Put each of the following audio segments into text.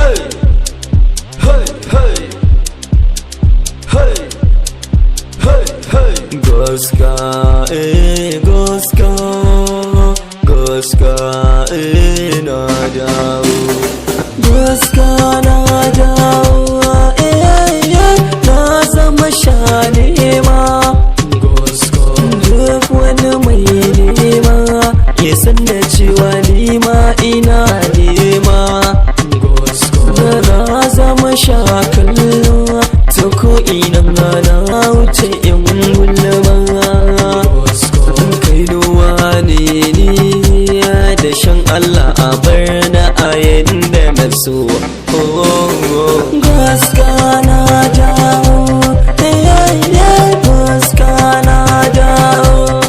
hey, hey, hey, hey, hey, hey. Goska, goska, goska, na dawo. Goska na dawo, na zama shanema. Goska, duk wani mai nema ya san da cewa nima ina nema. Na zama shakallo ta ko'ina na wuce in gulma. Kai duwa ne ni da shan Allah a bar na a yanda na so. Gaska na dawo, gaska na dawo,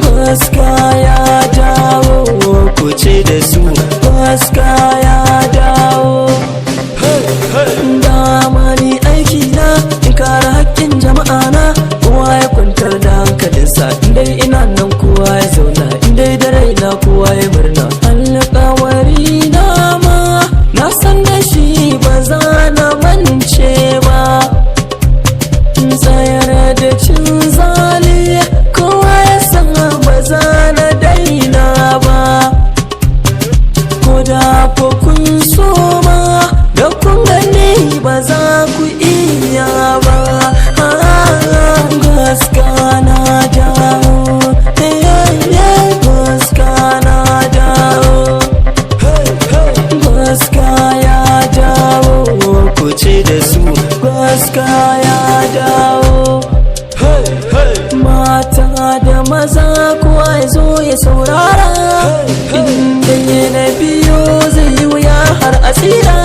gaska ya dawo, ku ce da su gaska ya dawo. Dama ni aiki na in kare haƙƙin jama'a na, kowa ya kwantar da hankalinsa, indai ina nan kowa ya zauna, indai da raina kowa ya murna. Alƙawari na ma na san da shi ba za na mance ba, tsayar da cin zali kowa ya san ba za na daina ba. Ko da ko kun so ma da kun gani ba za ku iya ba. Gaska na dawo, gaska na dawo, gaska ya dawo, ku ce da su gaska ya dawo. Mata da maza kowa ya zo ya saurara, inda yana biyo zai yi wuya har asira.